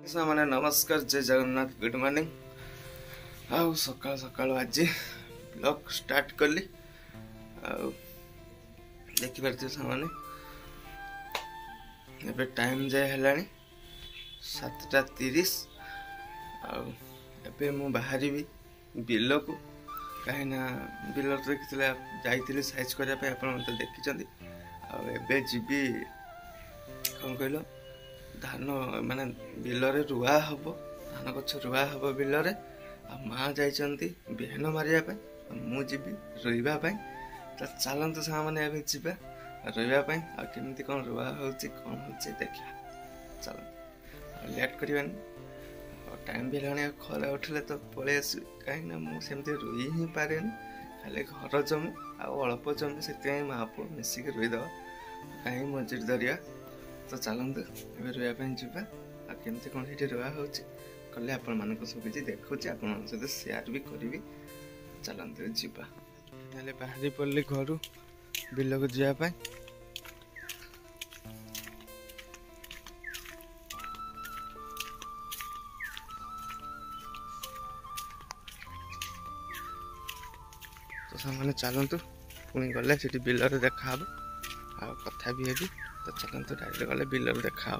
सामने नमस्कार जय जगन्नाथ गुड मॉर्निंग आउ सकाल सकाल आज ब्लॉग स्टार्ट कली देखि पारथि सामने एबे टाइम जाय हलानी 7:30 आउ एबे मु बाहरी भी बिल को कहीं ना बिल देखिले जाइथिले साइज करिया पे आपण मते देखिचंदी आउ एबे जीबी कोन कहलो धान माने बिल रे रुआ हम धान गछ रुआ हम बिल रे माँ जाइछंती बिहन मारिया पे मुझी रोइबा तो चलतु सामने जावा रोइबा आ केमती कौन रुआ होची कौन होची देखा चलतु लेट करवानी टाइम भी है खरा उठले तो पलि आस कहीं मुझे रोई ही पारे खाली घर जमी आल्प जमी से माँ पुओ मिसिक रोईदे कहीं मजूरी दरिया तो चलतु ए रोवाई जावा आमती कौन ये रुआ होले आपण मान सब किसी देखुचे सहित सेयार भी करी चलतु जावा बाहरी पड़े घर बिल को जावाई तो सामने चलतु पुणी गले से बिल देखा आ कथा भी है तो चलते डायरेक्ट गले बिल देखा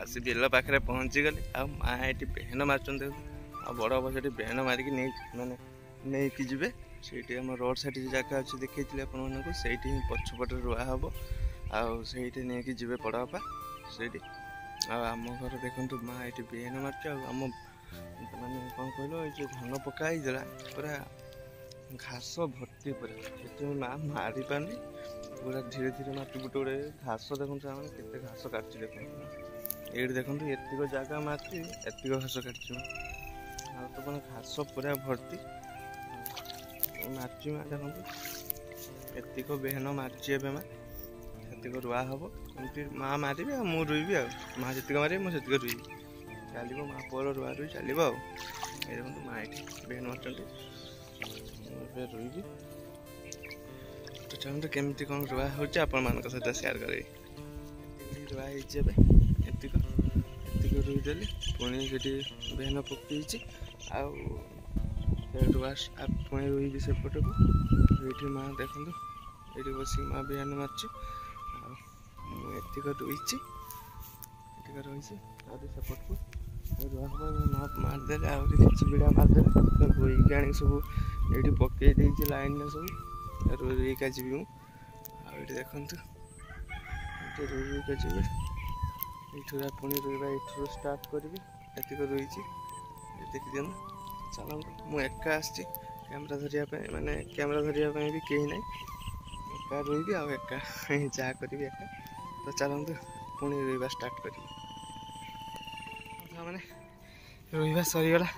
आसी बिल पाखे पहुँची गली आ माँ ये बेहन मार्चन बड़ बस बेहन मारिक माने नहीं कि जी से रोड साइड जगह अच्छे देखी से पछपटे रुआ हम आईटी नहीं कि जी बड़ बापा से आम घर देखु माँ ये बेहन मार्च आम माने कौन कहल जो धान पकाई पूरा घास भर्ती पूरा माँ मारी पानी पूरा धीरे धीरे माटी गुटे गुटे घास देखो के घास काटुची देखो ये देखो एतिक जगह मारती एतिक घास काटू तो मैंने घास पूरा भर्ती मार्ची माँ देखो एतिक बेहन मार्ची ए माँ से रुआ हम एमती माँ मारे मुझे रुईबी आ माँ जी मारे मुझे रुईबी चलो माँ पुअर रुआ रुई चलो ये देखो माँ ये बेहन मार्च रुईबी तो चलते केमती कौन रुआ हो सहित सेयार करी रुआ एतिक रुईदेली पुणी से बेहन पकई रुआ पुणी रुईबी सेपट को ये माँ देखो ये बस माँ बेहन मार्च एतिक रुईची रही सेपट को रुआ माँ मारदे किसी बिड़ा मारदे बोईक आनी सब ये पकई देती लाइन में सब रुईका जी मुझे देखु रुईका जी ये पुणी रुईबा ये स्टार्ट करी एतिक रुईची देखी दिया चलते मुझे एका आसी कैमेरा धरिया माने कैमेरा धरिया भी कहीं ना एका रुईबी आ एका जहाँ करी एका तो चलते पुणी रुईबा स्टार्ट करी मैंने रुईबा सरीगला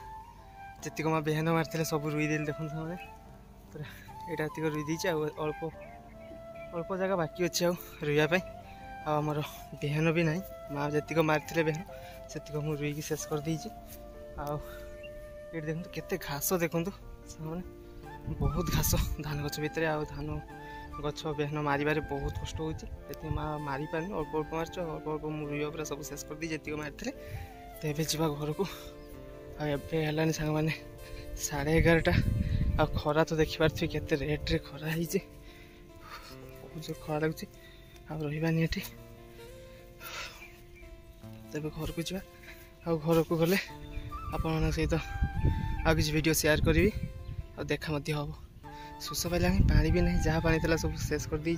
जी माँ बेहन मारी सब रुईदेली देखो मैंने पूरा यहाँ एतिक रुई देती अल्प अल्प जगह बाकी अच्छे रुईवाई आमर बेहन भी ना माँ जी मारी बेहन से रुईकी शेष कर देती ये देखो केते घास देखु मैंने बहुत घास धान गछ भितर आ धान गछ बेहन मारे बहुत कष्ट होती माँ मारी पारनी अल्प अल्प मार्च अल्प अल्प रुईवा पूरा सब शेष कर दी जी मारी तो ये जा घर को आने सांग मैंने 11:30 आ खरा तो देखिपार केते रेट रे खरा बहुत जोर खरा लगुच रही ये तेज घर को जा घर को गले आपण सहित आ किसी वीडियो शेयर करी और देखा हम शोष पाला पानी भी नहीं जहाँ पानी था सब शेष कर दी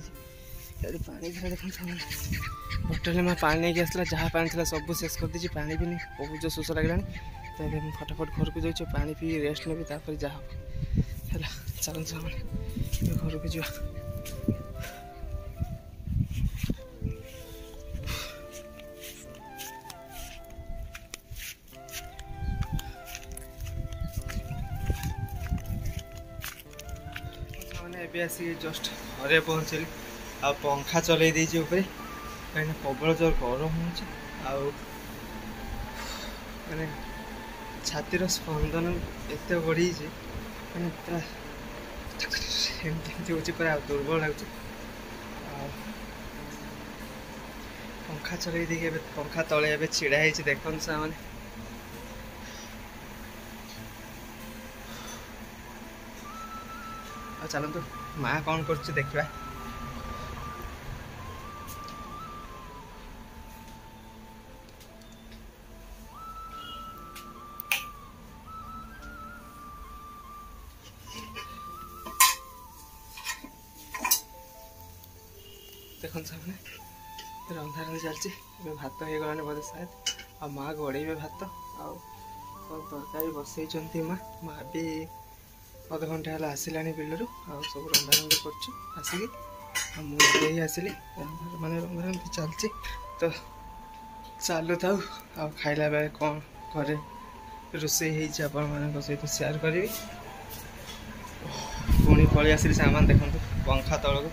पानी देखो बोतल में पानी नहीं आसला जहाँ पानी था सब शेष कर दी पानी भी नहीं बहुत जो शोष लगे तेरे मुझे फटाफट घर को जाऊँ पानी पी रेस्ट नेबी तापर जहाँ है चलते घर को जा आसिक जस्ट घरे पहुँचली आ पंखा चल देती कहीं प्रबल जोर गरम हो मैंने छातीर स्पंदन एत बढ़ी मैंने पूरा एमती हो पूरा दुर्बल लगुच पंखा चल दी पंखा तले ए छिड़ा ही देखते से मैंने चलतु माँ कौन कर देखा देखो सामने रंधार चलती भात हो गलानी बोधे शायद आ माँ गड़े भात आ तरकारी बसई माँ माँ भी अध घंटा है आसला बिलू आ सब रंधा रंग कर मुझे आसली मानने रंधा चलती तो चलू था आ खाइला बेले कौन घरे रोसे सहित शेयर करी पुणी पलि आसली सामान देखो पंखा तल को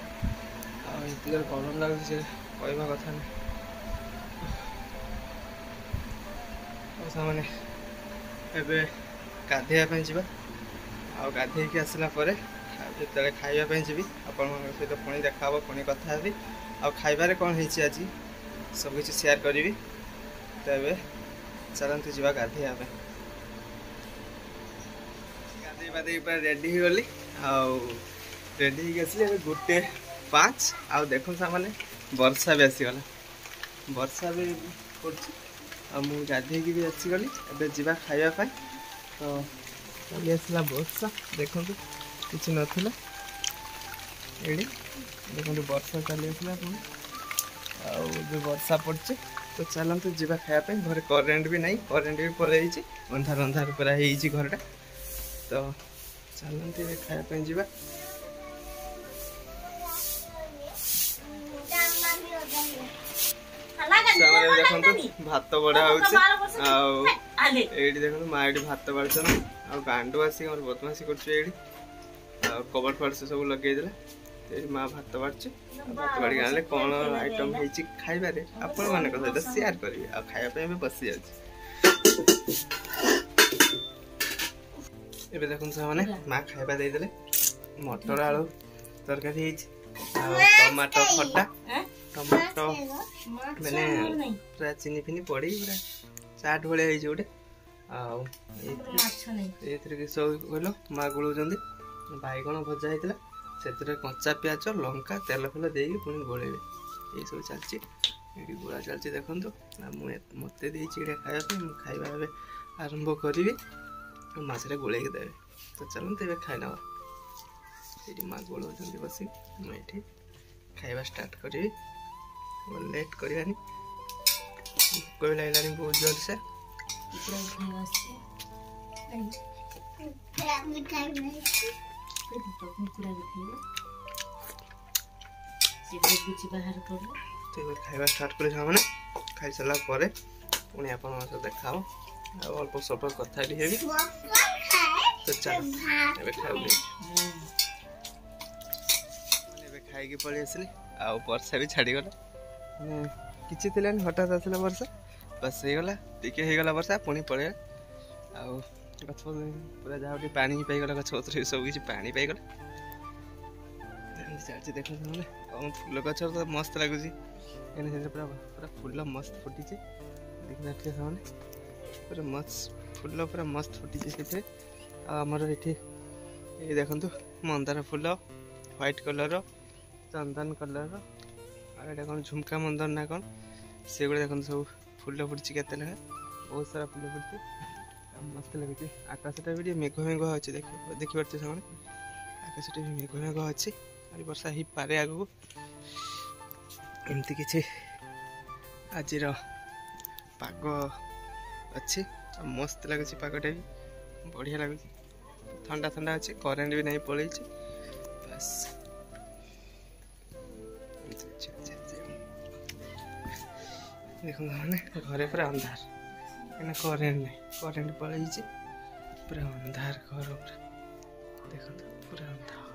आते गरम लगुच कहवा कथा नहीं मैंने एवं गाधेवाई जा आ गाधे आसला जो खावाई जी आपण सहित पुणी देखा पुणी कथा आ खाइबार कौन है आज सब किसी शेयर करी तो चलते जा गाधे गाधे पूरा रेडी हो गली रेडी होसली 1:05 आ देखो सामने वर्षा भी आसीगला वर्षा भी कर गाधे भी आसीगली ए जा खावाई तो चली आसला वर्षा देखो किसी नाला ये देखो वर्षा चली आसला जो वर्षा पड़े तो चलते जा खायापी घर करेन्ट भी नहीं करेन्ट भी पलि अंधार अंधार पूरा घरटा तो चलते खायापी जा देखो भात बड़ा होती देखो माँ ये भात बाढ़ गांडू आसिक बदमाशी कर कबर फड़ से सब लगे माँ भात बाढ़ भात बाढ़ आने कौन आइटम है खाइबारे आपण मान सहित शेयर करेंगे आ खायापी भी बसी जाए देखो से माँ खाइबा देदेले मटर आलू तरकारी टमाटो खटा टमाटो मैंने पूरा चीनी फिनी पड़ी पूरा चाट भाई गोटे सब कह माँ गोलाउं बैगण भजा होता से कंचा पिज लंका तेल फेल दे पुणी गोलेबे ये सब चलती ये गोला चलती देखो मत खायापी खाଇବା आरंभ करी मछली गोल देवे तो चलते खाई ना ये माँ गोलाउं बस मुझे खाଇବା स्टार्ट करी लेट करवानी भोक भी लगलानी बहुत जोर से खाଇବା स्टार्ट कर खाई सारा पुणी आप देखा अल्प स्वल्प कथा भी तो चल खाई पलि आसली आ वर्षा भी छाड़गला किसी थी हठात आसला वर्षा बस होगला टे होगला वर्षा पुणी पड़े आ गछ पूरा जहाँ पानी ही पाईगला गछ पत्र सब किसी पानी पाईगला चलती देख फूल गच तो मस्त लगुच पूरा पूरा फूल मस्त फुटी देख पारे पूरा मस्त फूल पूरा मस्त फुटी से आमर ये देखु मंदार फूल व्हाइट कलर चंदन कलर आगे कौन झुमका मंदर ना कौन से गुड़ा देखते सब फुल फुटी के बहुत सारा फुल फुटी मस्त लगे। आकाशटा भी मेघ मेघ अच्छे देखिए से आकाशटा भी मेघ मेघ अच्छे आज वर्षा हो पारे आगू एमती किसी आज पाग अच्छे मस्त लगुच पागटा भी बढ़िया लगुच ठंडा ठंडा अच्छे करेन्ट भी नहीं पड़े बस देखो मैंने घरे पूरा अंधार कहीं करेन्ट नहीं करेन्ट पड़े पूरा अंधार घर पूरा देखो पूरा अंधार